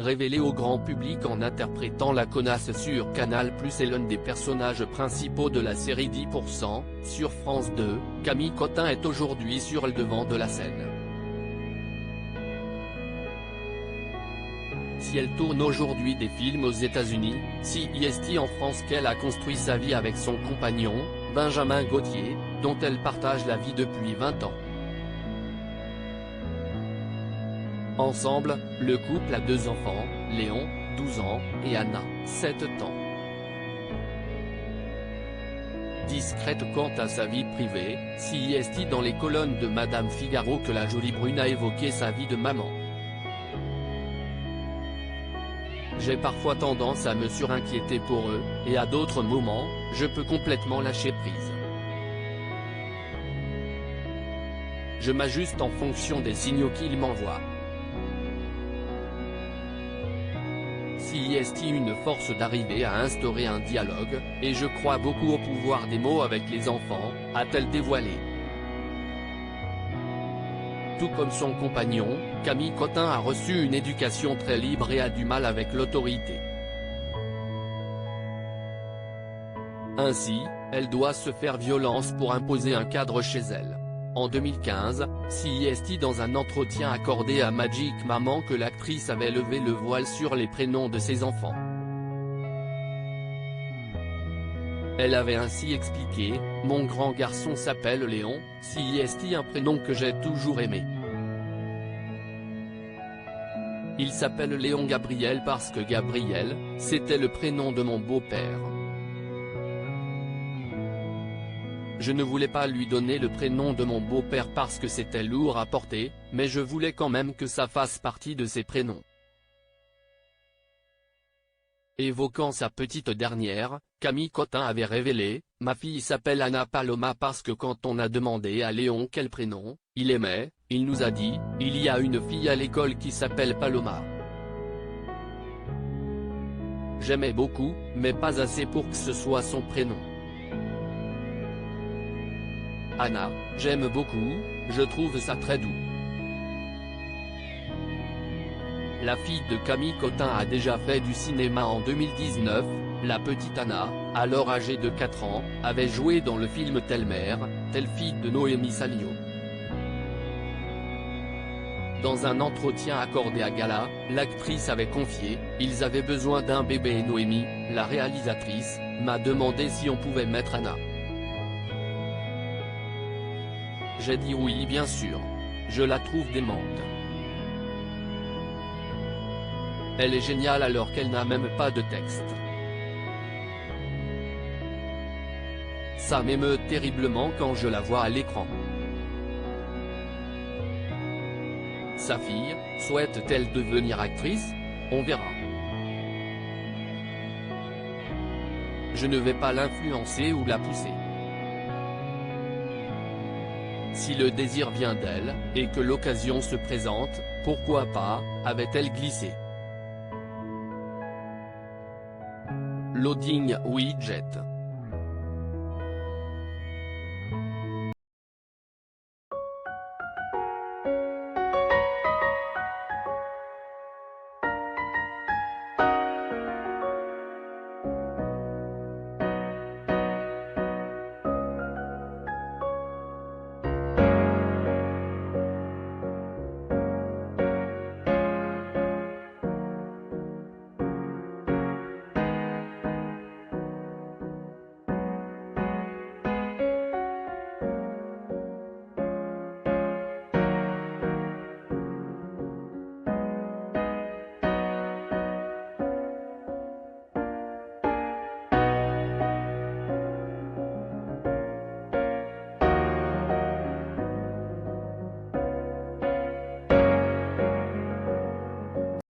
révélée au grand public en interprétant la connasse sur Canal+, et l'un des personnages principaux de la série 10%, sur France 2, Camille Cotin est aujourd'hui sur le devant de la scène. Si elle tourne aujourd'hui des films aux États-Unis, si est en France qu'elle a construit sa vie avec son compagnon, Benjamin Gauthier, dont elle partage la vie depuis 20 ans. Ensemble, le couple a 2 enfants, Léon, 12 ans, et Anna, 7 ans. Discrète quant à sa vie privée, si est dans les colonnes de Madame Figaro que la jolie brune a évoqué sa vie de maman. J'ai parfois tendance à me surinquiéter pour eux, et à d'autres moments, je peux complètement lâcher prise. Je m'ajuste en fonction des signaux qu'ils m'envoient. Si est une force d'arriver à instaurer un dialogue, et je crois beaucoup au pouvoir des mots avec les enfants, a-t-elle dévoilé. Tout comme son compagnon, Camille Cotin a reçu une éducation très libre et a du mal avec l'autorité. Ainsi, elle doit se faire violence pour imposer un cadre chez elle. En 2015, si est dans un entretien accordé à Magic Maman que l'actrice avait levé le voile sur les prénoms de ses enfants. Elle avait ainsi expliqué, « Mon grand garçon s'appelle Léon, si est un prénom que j'ai toujours aimé. Il s'appelle Léon Gabriel parce que Gabriel, c'était le prénom de mon beau-père. Je ne voulais pas lui donner le prénom de mon beau-père parce que c'était lourd à porter, mais je voulais quand même que ça fasse partie de ses prénoms. » Évoquant sa petite dernière, Camille Cotin avait révélé, « Ma fille s'appelle Anna Paloma parce que quand on a demandé à Léon quel prénom il aimait, il nous a dit, il y a une fille à l'école qui s'appelle Paloma. J'aimais beaucoup, mais pas assez pour que ce soit son prénom. Anna, j'aime beaucoup, je trouve ça très doux. » La fille de Camille Cotin a déjà fait du cinéma en 2019, la petite Anna, alors âgée de 4 ans, avait joué dans le film Telle mère, telle fille de Noémie Salio. Dans un entretien accordé à Gala, l'actrice avait confié, « Ils avaient besoin d'un bébé et Noémie, la réalisatrice, m'a demandé si on pouvait mettre Anna. J'ai dit oui bien sûr. Je la trouve démente. Elle est géniale alors qu'elle n'a même pas de texte. Ça m'émeut terriblement quand je la vois à l'écran. Sa fille, souhaite-t-elle devenir actrice? On verra. Je ne vais pas l'influencer ou la pousser. Si le désir vient d'elle, et que l'occasion se présente, pourquoi pas, avait-elle glissé. Loading Widget.